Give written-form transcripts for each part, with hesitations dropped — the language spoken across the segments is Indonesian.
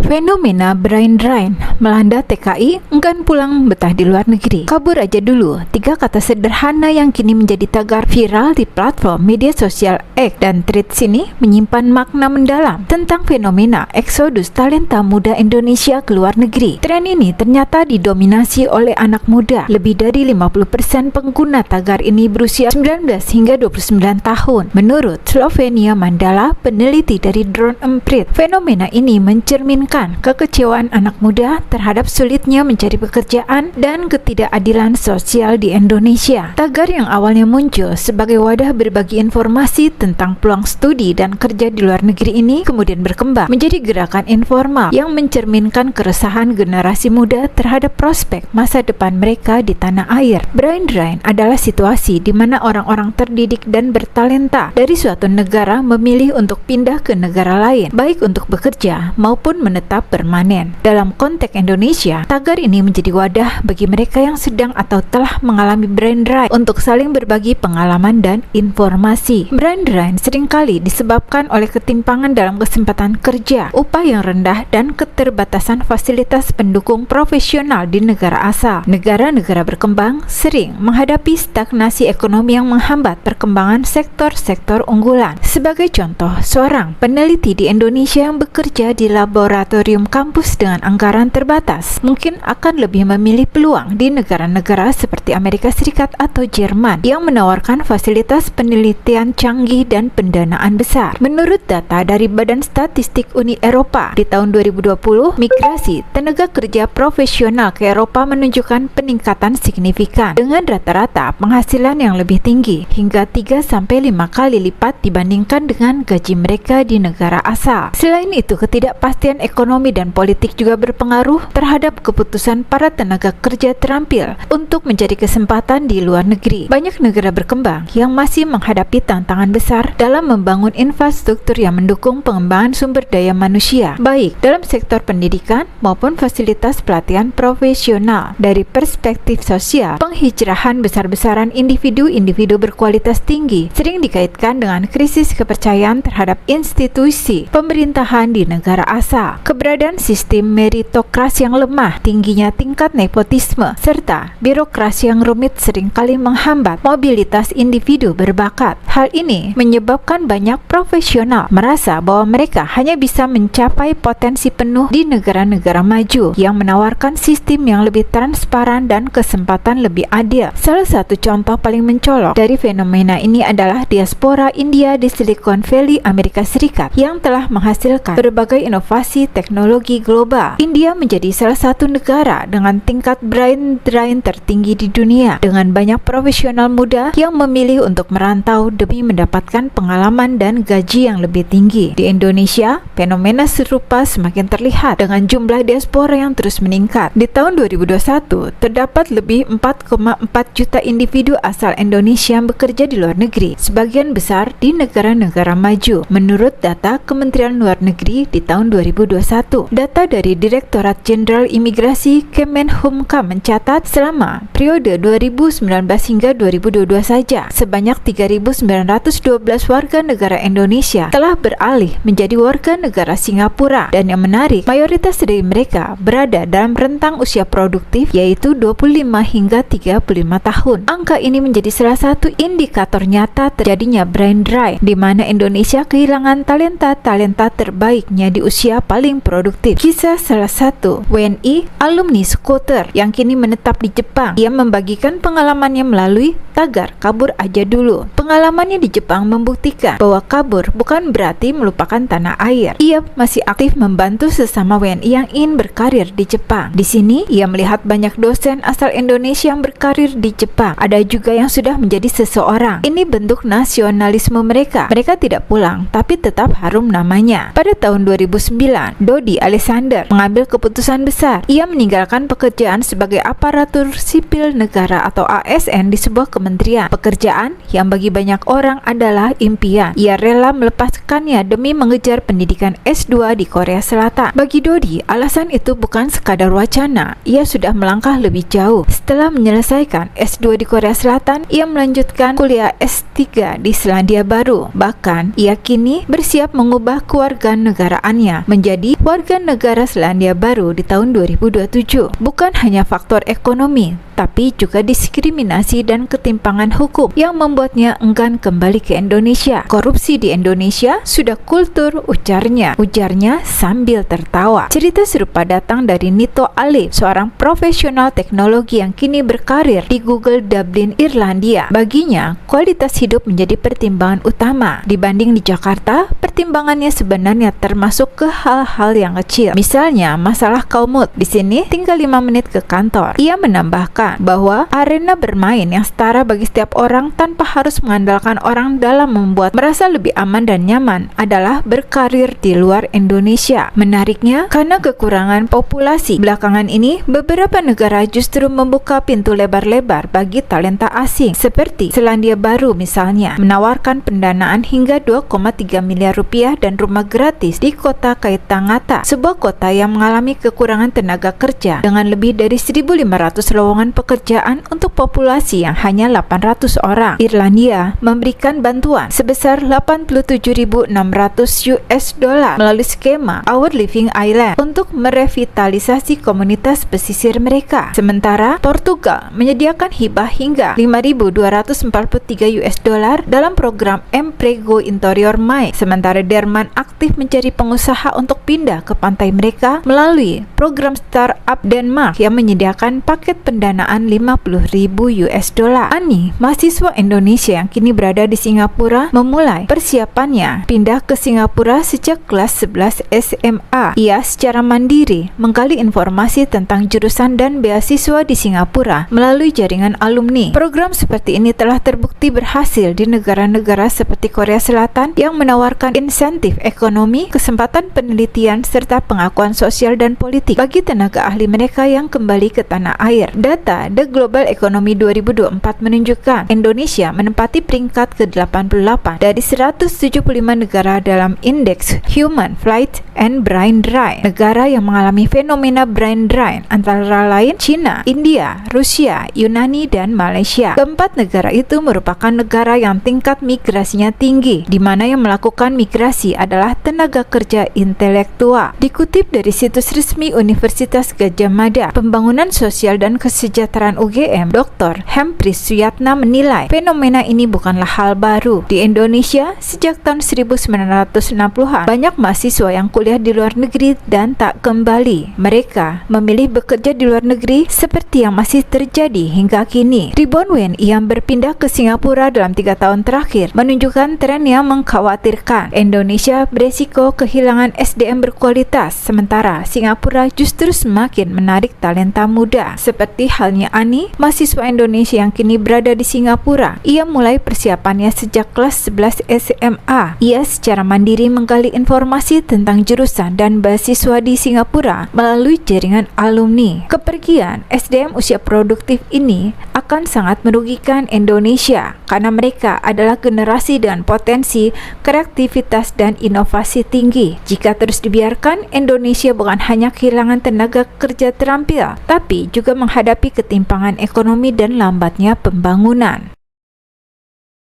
Fenomena brain drain melanda TKI, enggan pulang betah di luar negeri. Kabur aja dulu, 3 kata sederhana yang kini menjadi tagar viral di platform media sosial X, dan tweets ini menyimpan makna mendalam tentang fenomena eksodus talenta muda Indonesia ke luar negeri. Tren ini ternyata didominasi oleh anak muda. Lebih dari 50% pengguna tagar ini berusia 19 hingga 29 tahun. Menurut Slovenia Mandala, peneliti dari Drone Emprit, fenomena ini mencerminkan kekecewaan anak muda terhadap sulitnya mencari pekerjaan dan ketidakadilan sosial di Indonesia. Tagar yang awalnya muncul sebagai wadah berbagi informasi tentang peluang studi dan kerja di luar negeri ini kemudian berkembang menjadi gerakan informal yang mencerminkan keresahan generasi muda terhadap prospek masa depan mereka di tanah air. Brain drain adalah situasi di mana orang-orang terdidik dan bertalenta dari suatu negara memilih untuk pindah ke negara lain, baik untuk bekerja maupun menetap permanen. Dalam konteks Indonesia, tagar ini menjadi wadah bagi mereka yang sedang atau telah mengalami brain drain untuk saling berbagi pengalaman dan informasi. Brain drain seringkali disebabkan oleh ketimpangan dalam kesempatan kerja, upah yang rendah, dan keterbatasan fasilitas pendukung profesional di negara asal. Negara-negara berkembang sering menghadapi stagnasi ekonomi yang menghambat perkembangan sektor-sektor unggulan. Sebagai contoh, seorang peneliti di Indonesia yang bekerja di laboratorium kampus dengan anggaran terbatas mungkin akan lebih memilih peluang di negara-negara seperti Amerika Serikat atau Jerman yang menawarkan fasilitas penelitian canggih dan pendanaan besar. Menurut data dari Badan Statistik Uni Eropa, di tahun 2020, migrasi tenaga kerja profesional ke Eropa menunjukkan peningkatan signifikan dengan rata-rata penghasilan yang lebih tinggi hingga 3-5 kali lipat dibandingkan dengan gaji mereka di negara asal. Selain itu, ketidakpastian ekonomi dan politik juga berpengaruh terhadap keputusan para tenaga kerja terampil untuk mencari kesempatan di luar negeri. Banyak negara berkembang yang masih menghadapi tantangan besar dalam membangun infrastruktur yang mendukung pengembangan sumber daya manusia, baik dalam sektor pendidikan maupun fasilitas pelatihan profesional. Dari perspektif sosial, penghijrahan besar-besaran individu-individu berkualitas tinggi sering dikaitkan dengan krisis kepercayaan terhadap institusi pemerintahan di negara asal. Keberadaan sistem meritokrasi yang lemah, tingginya tingkat nepotisme, serta birokrasi yang rumit seringkali menghambat mobilitas individu berbakat. Hal ini menyebabkan banyak profesional merasa bahwa mereka hanya bisa mencapai potensi penuh di negara-negara maju yang menawarkan sistem yang lebih transparan dan kesempatan lebih adil. Salah satu contoh paling mencolok dari fenomena ini adalah diaspora India di Silicon Valley, Amerika Serikat, yang telah menghasilkan berbagai inovasi teknologi global. India menjadi salah satu negara dengan tingkat brain drain tertinggi di dunia, dengan banyak profesional muda yang memilih untuk merantau demi mendapatkan pengalaman dan gaji yang lebih tinggi. Di Indonesia, fenomena serupa semakin terlihat dengan jumlah diaspora yang terus meningkat. Di tahun 2021, terdapat lebih 4,4 juta individu asal Indonesia yang bekerja di luar negeri, sebagian besar di negara-negara maju. Menurut data Kementerian Luar Negeri di tahun 2021, data dari Direktorat Jenderal Imigrasi Kemenhumkam mencatat selama periode 2019 hingga 2022 saja, sebanyak 3.912 warga negara Indonesia telah beralih menjadi warga negara Singapura, dan yang menarik, mayoritas dari mereka berada dalam rentang usia produktif, yaitu 25 hingga 35 tahun. Angka ini menjadi salah satu indikator nyata terjadinya brain drain, di mana Indonesia kehilangan talenta-talenta terbaiknya di usia paling produktif. Kisah salah satu WNI alumni skuter yang kini menetap di Jepang. Ia membagikan pengalamannya melalui tagar kabur aja dulu. Pengalamannya di Jepang membuktikan bahwa kabur bukan berarti melupakan tanah air. Ia masih aktif membantu sesama WNI yang ingin berkarir di Jepang. Di sini, ia melihat banyak dosen asal Indonesia yang berkarir di Jepang. Ada juga yang sudah menjadi seseorang. Ini bentuk nasionalisme mereka. Mereka tidak pulang, tapi tetap harum namanya. Pada tahun 2009, Dodi Alexander mengambil keputusan besar. Ia meninggalkan pekerjaan sebagai aparatur sipil negara atau ASN di sebuah kementerian. Pekerjaan yang bagi banyak orang adalah impian. Ia rela melepaskannya demi mengejar pendidikan S2 di Korea Selatan. Bagi Dodi, alasan itu bukan sekadar wacana. Ia sudah melangkah lebih jauh. Setelah menyelesaikan S2 di Korea Selatan, ia melanjutkan kuliah S3 S3 di Selandia Baru. Bahkan, ia kini bersiap mengubah kewarganegaraannya menjadi warga negara Selandia Baru di tahun 2027. Bukan hanya faktor ekonomi, tapi juga diskriminasi dan ketimpangan hukum yang membuatnya enggan kembali ke Indonesia. Korupsi di Indonesia sudah kultur, ujarnya sambil tertawa. Cerita serupa datang dari Nito Alif, seorang profesional teknologi yang kini berkarir di Google Dublin, Irlandia. Baginya, kualitas hidup menjadi pertimbangan utama. Dibanding di Jakarta, pertimbangannya sebenarnya termasuk ke hal-hal yang kecil. Misalnya, masalah komut. Di sini tinggal 5 menit ke kantor. Ia menambahkan bahwa arena bermain yang setara bagi setiap orang tanpa harus mengandalkan orang dalam membuat merasa lebih aman dan nyaman adalah berkarir di luar Indonesia. Menariknya, karena kekurangan populasi, belakangan ini beberapa negara justru membuka pintu lebar-lebar bagi talenta asing, seperti Selandia Baru misalnya, menawarkan pendanaan hingga 2,3 miliar rupiah dan rumah gratis di kota Kaitangata, sebuah kota yang mengalami kekurangan tenaga kerja dengan lebih dari 1.500 lowongan pekerjaan untuk populasi yang hanya 800 orang. Irlandia memberikan bantuan sebesar $87.600 melalui skema Our Living Island untuk merevitalisasi komunitas pesisir mereka. Sementara Portugal menyediakan hibah hingga $5.243 dalam program Emprego Interior Mai. Sementara Jerman aktif mencari pengusaha untuk pindah ke pantai mereka melalui program Startup Denmark yang menyediakan paket pendanaan $50.000. Ani, mahasiswa Indonesia yang kini berada di Singapura, memulai persiapannya pindah ke Singapura sejak kelas 11 SMA. Ia secara mandiri menggali informasi tentang jurusan dan beasiswa di Singapura melalui jaringan alumni. Program seperti ini telah terbukti berhasil di negara-negara seperti Korea Selatan yang menawarkan insentif ekonomi, kesempatan penelitian, serta pengakuan sosial dan politik bagi tenaga ahli mereka yang kembali ke tanah air. Data The Global Economy 2024 menunjukkan Indonesia menempati peringkat ke-88 dari 175 negara dalam indeks Human Flight and Brain Drain. Negara yang mengalami fenomena brain drain antara lain China, India, Rusia, Yunani, dan Malaysia. Keempat negara itu merupakan negara yang tingkat migrasinya tinggi, di mana yang melakukan migrasi adalah tenaga kerja intelektual. Dikutip dari situs resmi Universitas Gadjah Mada, Pembangunan Sosial dan Kesejahteraan UGM, Dr. Hempris Suyatna menilai fenomena ini bukanlah hal baru. Di Indonesia, sejak tahun 1960-an, banyak mahasiswa yang kuliah di luar negeri dan tak kembali. Mereka memilih bekerja di luar negeri seperti yang masih terjadi hingga kini. Ribuan WNI yang berpindah ke Singapura dalam 3 tahun terakhir menunjukkan tren yang mengkhawatirkan. Indonesia beresiko kehilangan SDM berkualitas, sementara Singapura justru semakin menarik talenta muda. Seperti halnya Ani, mahasiswa Indonesia yang kini berada di Singapura. Ia mulai persiapannya sejak kelas 11 SMA. Ia secara mandiri menggali informasi tentang jurusan dan beasiswa di Singapura melalui jaringan alumni. Kepergian SDM usia produktif ini akan sangat merugikan Indonesia karena mereka adalah generasi dengan potensi, kreativitas, dan inovasi tinggi. Jika terus dibiarkan, Indonesia bukan hanya kehilangan tenaga kerja terampil, tapi juga menghadapi ketimpangan ekonomi dan lambatnya pembangunan.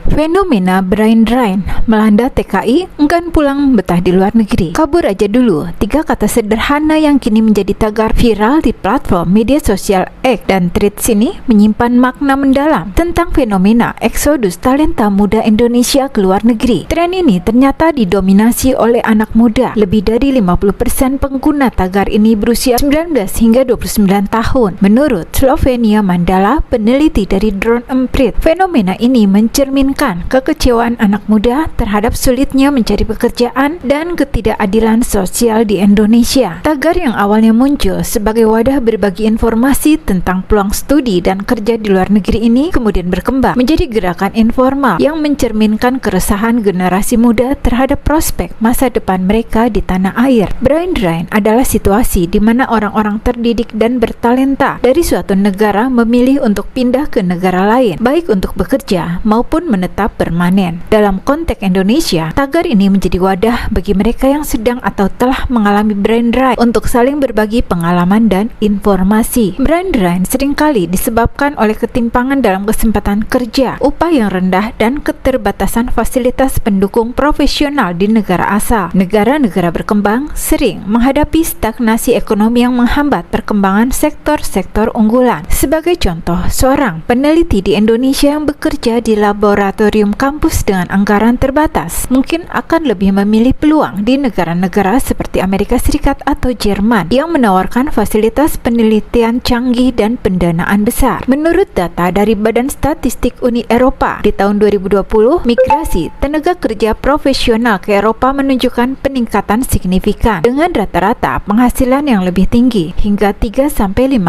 Fenomena brain drain melanda TKI enggan pulang betah di luar negeri. Kabur aja dulu, 3 kata sederhana yang kini menjadi tagar viral di platform media sosial X dan Threads ini menyimpan makna mendalam tentang fenomena eksodus talenta muda Indonesia ke luar negeri. Tren ini ternyata didominasi oleh anak muda. Lebih dari 50% pengguna tagar ini berusia 19 hingga 29 tahun. Menurut Slovenia Mandala, peneliti dari Drone Emprit, fenomena ini mencerminkan kekecewaan anak muda terhadap sulitnya mencari pekerjaan dan ketidakadilan sosial di Indonesia. Tagar yang awalnya muncul sebagai wadah berbagi informasi tentang peluang studi dan kerja di luar negeri ini kemudian berkembang menjadi gerakan informal yang mencerminkan keresahan generasi muda terhadap prospek masa depan mereka di tanah air. Brain drain adalah situasi di mana orang-orang terdidik dan bertalenta dari suatu negara memilih untuk pindah ke negara lain, baik untuk bekerja maupun menetap permanen. Dalam konteks Indonesia, tagar ini menjadi wadah bagi mereka yang sedang atau telah mengalami brain drain untuk saling berbagi pengalaman dan informasi. Brain drain seringkali disebabkan oleh ketimpangan dalam kesempatan kerja, upah yang rendah, dan keterbatasan fasilitas pendukung profesional di negara asal. Negara-negara berkembang sering menghadapi stagnasi ekonomi yang menghambat perkembangan sektor-sektor unggulan. Sebagai contoh, seorang peneliti di Indonesia yang bekerja di laboratorium kampus dengan anggaran terbatas mungkin akan lebih memilih peluang di negara-negara seperti Amerika Serikat atau Jerman yang menawarkan fasilitas penelitian canggih dan pendanaan besar. Menurut data dari Badan Statistik Uni Eropa, di tahun 2020, migrasi tenaga kerja profesional ke Eropa menunjukkan peningkatan signifikan dengan rata-rata penghasilan yang lebih tinggi hingga 3-5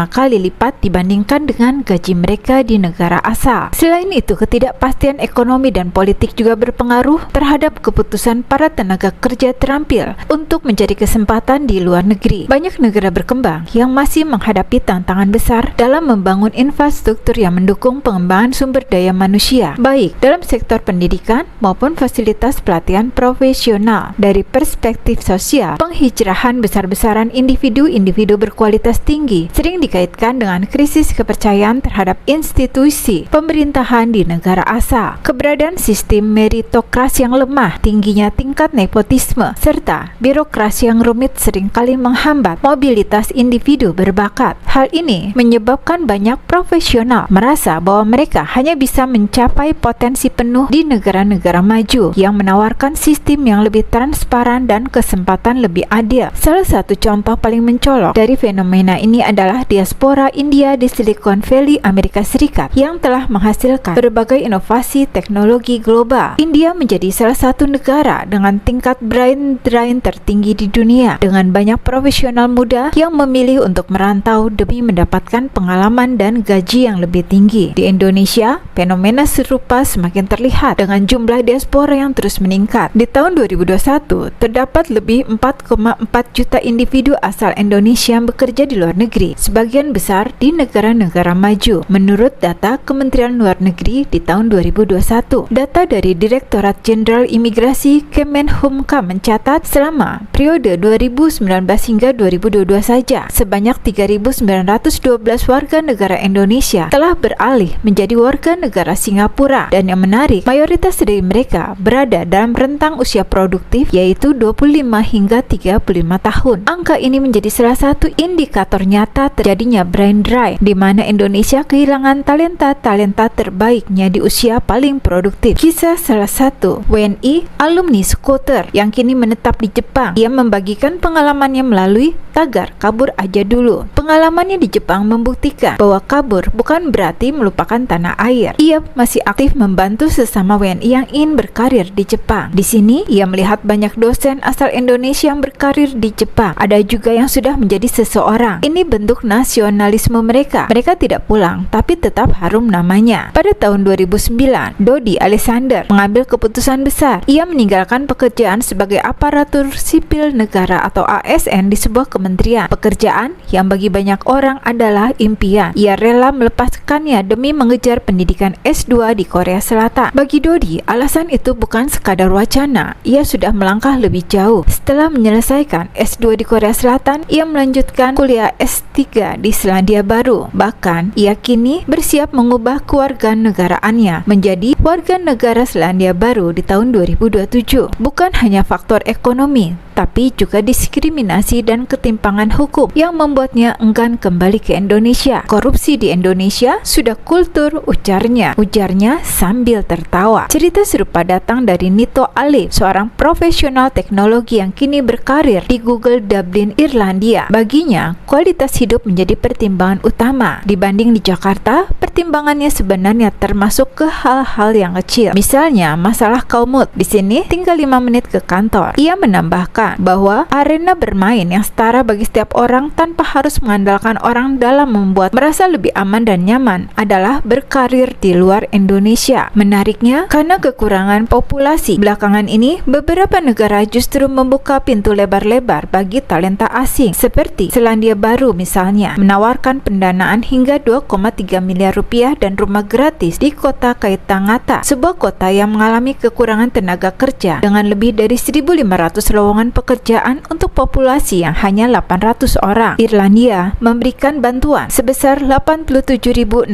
kali lipat dibandingkan dengan gaji mereka di negara asal. Selain itu, ketidakpastian ekonomi dan politik juga berpengaruh terhadap keputusan para tenaga kerja terampil untuk mencari kesempatan di luar negeri. Banyak negara berkembang yang masih menghadapi tantangan besar dalam membangun infrastruktur yang mendukung pengembangan sumber daya manusia, baik dalam sektor pendidikan maupun fasilitas pelatihan profesional. Dari perspektif sosial, penghijrahan besar-besaran individu-individu berkualitas tinggi sering dikaitkan dengan krisis kepercayaan terhadap institusi pemerintahan di negara asal. Keberadaan sistem meritokrasi yang lemah, tingginya tingkat nepotisme, serta birokrasi yang rumit seringkali menghambat mobilitas individu berbakat. Hal ini menyebabkan banyak profesional merasa bahwa mereka hanya bisa mencapai potensi penuh di negara-negara maju yang menawarkan sistem yang lebih transparan dan kesempatan lebih adil. Salah satu contoh paling mencolok dari fenomena ini adalah diaspora India di Silicon Valley, Amerika Serikat, yang telah menghasilkan berbagai inovasi teknologi global. India menjadi salah satu negara dengan tingkat brain drain tertinggi di dunia, dengan banyak profesional muda yang memilih untuk merantau demi mendapatkan pengalaman dan gaji yang lebih tinggi. Di Indonesia, fenomena serupa semakin terlihat dengan jumlah diaspora yang terus meningkat. Di tahun 2021, terdapat lebih 4,4 juta individu asal Indonesia yang bekerja di luar negeri, sebagian besar di negara-negara maju. Menurut data Kementerian Luar Negeri di tahun 2021, data dari Direktorat Jenderal Imigrasi Kemenhumkam mencatat selama periode 2019 hingga 2022 saja, sebanyak 3.912 warga negara Indonesia telah beralih menjadi warga negara Singapura, dan yang menarik, mayoritas dari mereka berada dalam rentang usia produktif, yaitu 25 hingga 35 tahun. Angka ini menjadi salah satu indikator nyata terjadinya brain drain, di mana Indonesia kehilangan talenta-talenta terbaiknya di usia paling produktif. Kisah salah satu WNI alumni skuter yang kini menetap di Jepang. Ia membagikan pengalamannya melalui tagar "Kabur aja dulu". Pengalamannya di Jepang membuktikan bahwa kabur bukan berarti melupakan tanah air. Ia masih aktif membantu sesama WNI yang ingin berkarir di Jepang. Di sini, ia melihat banyak dosen asal Indonesia yang berkarir di Jepang. Ada juga yang sudah menjadi seseorang. Ini bentuk nasionalisme mereka. Mereka tidak pulang, tapi tetap harum namanya. Pada tahun 2009, Dodi Alexander mengambil keputusan besar. Ia meninggalkan pekerjaan sebagai aparatur sipil negara atau ASN di sebuah kementerian. Pekerjaan yang bagi banyak orang adalah impian. Ia rela melepaskannya demi mengejar pendidikan S2 di Korea Selatan. Bagi Dodi, alasan itu bukan sekadar wacana. Ia sudah melangkah lebih jauh. Setelah menyelesaikan S2 di Korea Selatan, ia melanjutkan kuliah S3 di Selandia Baru. Bahkan, ia kini bersiap mengubah kewarganegaraannya menjadi warga negara Selandia Baru di tahun 2027. Bukan hanya faktor ekonomi, tapi juga diskriminasi dan ketimpangan hukum yang membuatnya enggan kembali ke Indonesia. Korupsi di Indonesia sudah kultur, ujarnya sambil tertawa. Cerita serupa datang dari Nito Alif, seorang profesional teknologi yang kini berkarir di Google Dublin, Irlandia. Baginya, kualitas hidup menjadi pertimbangan utama. Dibanding di Jakarta, pertimbangannya sebenarnya termasuk ke hal-hal yang kecil. Misalnya, masalah kommute. Di sini tinggal 5 menit ke kantor. Ia menambahkan menyatakan bahwa arena bermain yang setara bagi setiap orang tanpa harus mengandalkan orang dalam membuat merasa lebih aman dan nyaman adalah berkarir di luar Indonesia. Menariknya, karena kekurangan populasi belakangan ini, beberapa negara justru membuka pintu lebar-lebar bagi talenta asing, seperti Selandia Baru misalnya, menawarkan pendanaan hingga 2,3 miliar rupiah dan rumah gratis di kota Kaitangata, sebuah kota yang mengalami kekurangan tenaga kerja dengan lebih dari 1.500 lowongan pekerjaan untuk populasi yang hanya 800 orang. Irlandia memberikan bantuan sebesar 87.600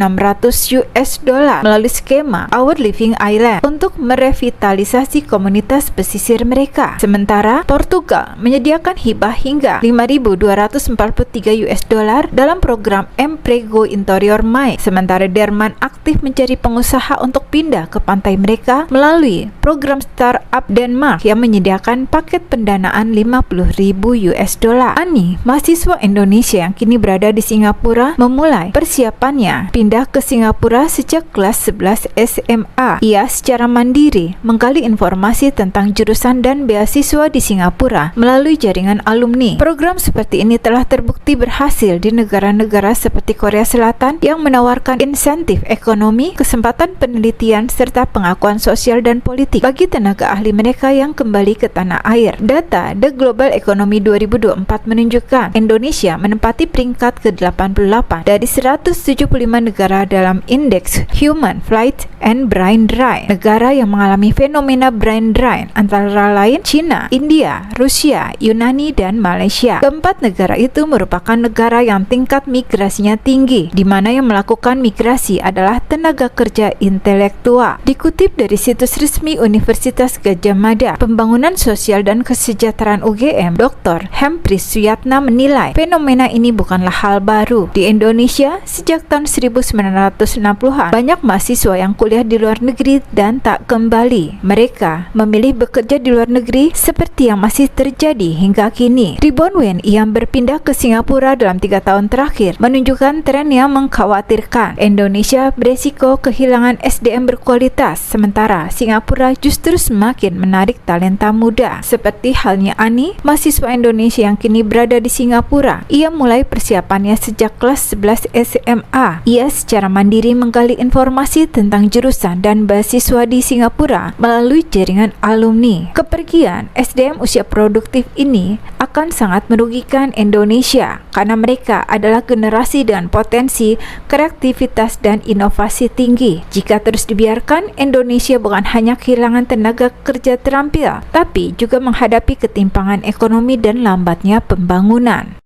US dollar melalui skema Our Living Island untuk merevitalisasi komunitas pesisir mereka. Sementara Portugal menyediakan hibah hingga 5.243 US dollar dalam program Emprego Interior Mais. Sementara Jerman aktif mencari pengusaha untuk pindah ke pantai mereka melalui program Startup Denmark yang menyediakan paket pendanaan 50.000 US dollar. Ani, mahasiswa Indonesia yang kini berada di Singapura, memulai persiapannya pindah ke Singapura sejak kelas 11 SMA. Ia secara mandiri menggali informasi tentang jurusan dan beasiswa di Singapura melalui jaringan alumni. Program seperti ini telah terbukti berhasil di negara-negara seperti Korea Selatan yang menawarkan insentif ekonomi, kesempatan penelitian, serta pengakuan sosial dan politik bagi tenaga ahli mereka yang kembali ke tanah air. Data The Global Economy 2024 menunjukkan Indonesia menempati peringkat ke-88 dari 175 negara dalam indeks Human Flight and Brain Drain. Negara yang mengalami fenomena brain drain antara lain China, India, Rusia, Yunani, dan Malaysia. Keempat negara itu merupakan negara yang tingkat migrasinya tinggi, di mana yang melakukan migrasi adalah tenaga kerja intelektual. Dikutip dari situs resmi Universitas Gadjah Mada, Pembangunan Sosial dan Kesejahteraan UGM, Dr. Hempris Suyatna menilai fenomena ini bukanlah hal baru. Di Indonesia, sejak tahun 1960-an, banyak mahasiswa yang kuliah di luar negeri dan tak kembali. Mereka memilih bekerja di luar negeri seperti yang masih terjadi hingga kini. Ribuan WNI yang berpindah ke Singapura dalam 3 tahun terakhir menunjukkan tren yang mengkhawatirkan. Indonesia beresiko kehilangan SDM berkualitas, sementara Singapura justru semakin menarik talenta muda. Seperti halnya Ani, mahasiswa Indonesia yang kini berada di Singapura. Ia mulai persiapannya sejak kelas 11 SMA. Ia secara mandiri menggali informasi tentang jurusan dan beasiswa di Singapura melalui jaringan alumni. Kepergian SDM usia produktif ini akan sangat merugikan Indonesia karena mereka adalah generasi dengan potensi, kreativitas, dan inovasi tinggi. Jika terus dibiarkan, Indonesia bukan hanya kehilangan tenaga kerja terampil, tapi juga menghadapi ketimpangan ekonomi dan lambatnya pembangunan.